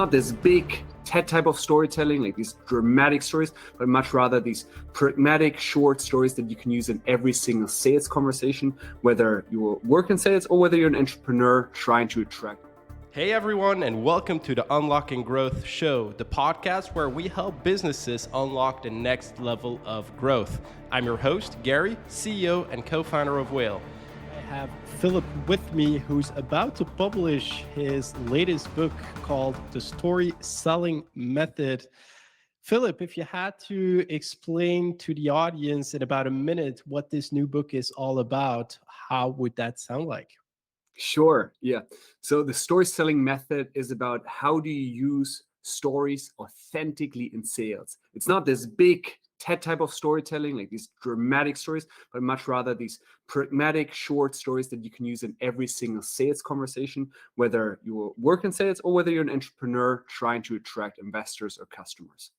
Not this big TED type of storytelling, like these dramatic stories, but much rather these pragmatic, short stories that you can use in every single sales conversation, whether you work in sales or whether you're an entrepreneur trying to attract. Hey everyone, and welcome to the Unlocking Growth Show, the podcast where we help businesses unlock the next level of growth. I'm your host, Gary, CEO and co-founder of Whale. I have Philipp with me, who's about to publish his latest book called The StorySelling Method. Philipp, if you had to explain to the audience in about a minute what this new book is all about, how would that sound like? Sure, yeah. So the story-selling method is about how do you use stories authentically in sales. It's not this big TED type of storytelling, like these dramatic stories, but much rather these pragmatic, short stories that you can use in every single sales conversation, whether you work in sales or whether you're an entrepreneur trying to attract investors or customers.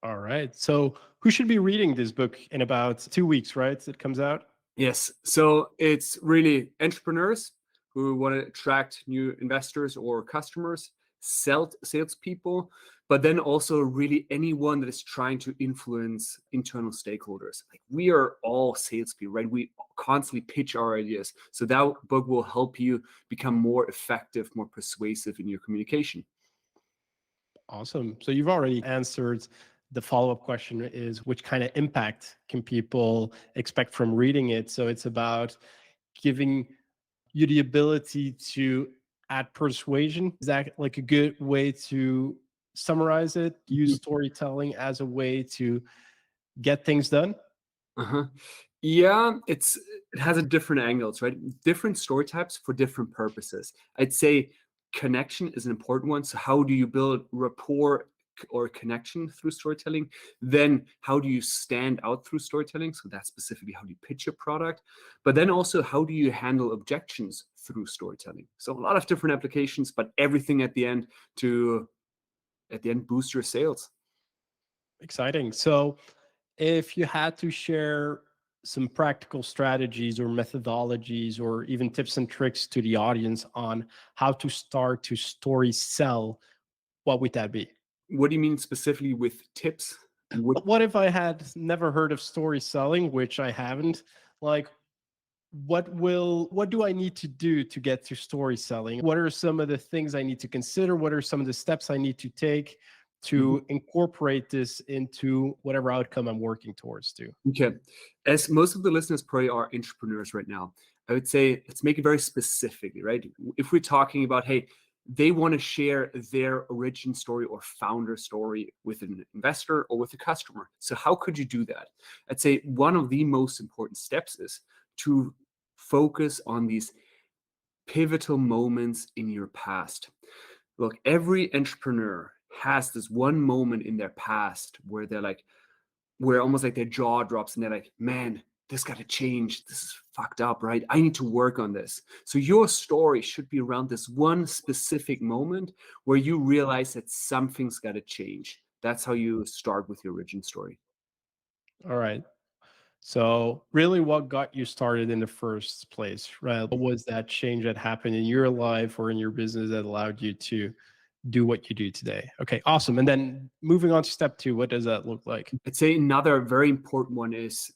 All right. So who should be reading this book in about 2 weeks, right? It comes out? Yes, so it's really entrepreneurs who want to attract new investors or customers, salespeople, but then also really anyone that is trying to influence internal stakeholders. Like we are all salespeople, right? We constantly pitch our ideas. So that book will help you become more effective, more persuasive in your communication. Awesome. So you've already answered the follow-up question is which kind of impact can people expect from reading it? So it's about giving you the ability to add persuasion. Is that like a good way to summarize it? Use storytelling as a way to get things done? Uh-huh. Yeah, it has a different angles, right? Different story types for different purposes. I'd say connection is an important one. So how do you build rapport or connection through storytelling? Then how do you stand out through storytelling? So that's specifically how do you pitch your product. But then also how do you handle objections through storytelling? So a lot of different applications, but everything at the end boost your sales. Exciting. So if you had to share some practical strategies or methodologies or even tips and tricks to the audience on how to start to story sell, what would that be? What do you mean specifically with tips? What if I had never heard of story selling, which I haven't? Like, what do I need to do to get to story selling? What are some of the things I need to consider? What are some of the steps I need to take to incorporate this into whatever outcome I'm working towards to? Okay. As most of the listeners probably are entrepreneurs right now, I would say let's make it very specifically, right? If we're talking about, hey, they want to share their origin story or founder story with an investor or with a customer. So how could you do that? I'd say one of the most important steps is to focus on these pivotal moments in your past. Look, every entrepreneur has this one moment in their past where they're like, where almost like their jaw drops and they're like, man, this got to change. This is fucked up, right? I need to work on this. So your story should be around this one specific moment where you realize that something's got to change. That's how you start with your origin story. All right. So really what got you started in the first place, right? What was that change that happened in your life or in your business that allowed you to do what you do today? Okay, awesome. And then moving on to step 2, what does that look like? I'd say another very important one is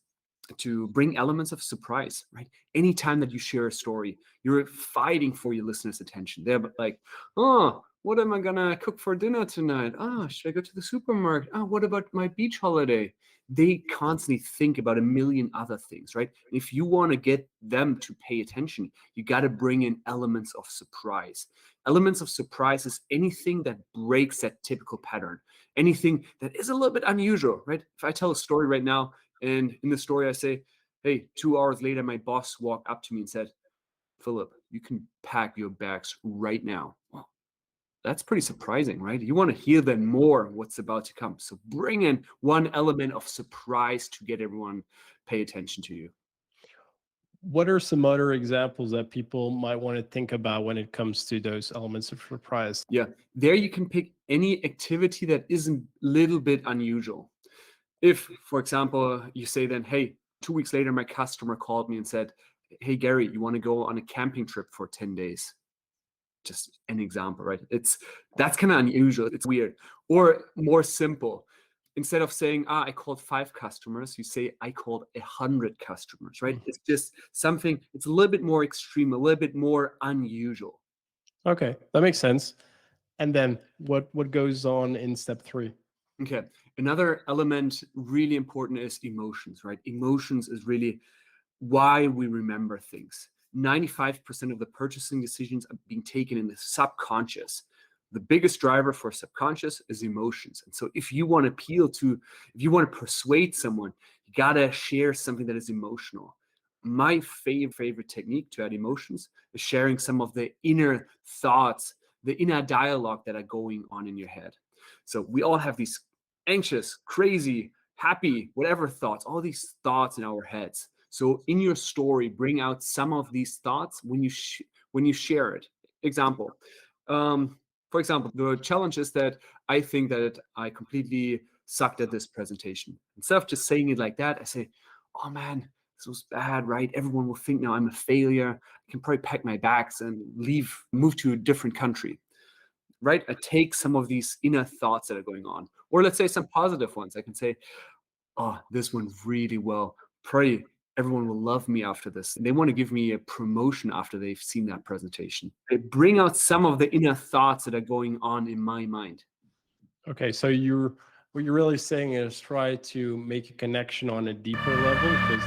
to bring elements of surprise, right? Anytime that you share a story, you're fighting for your listeners' attention. They're like, oh, what am I gonna cook for dinner tonight? Ah, should I go to the supermarket? Ah, what about my beach holiday? They constantly think about a million other things, right? If you want to get them to pay attention, you got to bring in elements of surprise. Elements of surprise is anything that breaks that typical pattern, anything that is a little bit unusual, right? If I tell a story right now, and in the story, I say, hey, 2 hours later, my boss walked up to me and said, Philip, you can pack your bags right now. Well, that's pretty surprising, right? You want to hear then more what's about to come. So bring in one element of surprise to get everyone pay attention to you. What are some other examples that people might want to think about when it comes to those elements of surprise? Yeah, there you can pick any activity that is a little bit unusual. If, for example, you say then, hey, 2 weeks later, my customer called me and said, hey, Gary, you want to go on a camping trip for 10 days? Just an example, right? That's kind of unusual. It's weird. Or more simple. Instead of saying, I called 5 customers, you say, I called 100 customers, right? It's just something, it's a little bit more extreme, a little bit more unusual. Okay, that makes sense. And then what goes on in step 3? Okay. Another element really important is emotions, right? Emotions is really why we remember things. 95% of the purchasing decisions are being taken in the subconscious. The biggest driver for subconscious is emotions. And so if you want to persuade someone, you got to share something that is emotional. My favorite technique to add emotions is sharing some of the inner thoughts, the inner dialogue that are going on in your head. So we all have these anxious, crazy, happy, whatever thoughts, all these thoughts in our heads. So in your story, bring out some of these thoughts when you share it. Example, for example, the challenge is that I think that I completely sucked at this presentation. Instead of just saying it like that, I say, oh man, this was bad, right? Everyone will think now I'm a failure. I can probably pack my bags and move to a different country, right? I take some of these inner thoughts that are going on. Or let's say some positive ones. I can say, oh, this went really well. Probably everyone will love me after this. They want to give me a promotion after they've seen that presentation. I bring out some of the inner thoughts that are going on in my mind. Okay, so what you're really saying is try to make a connection on a deeper level, because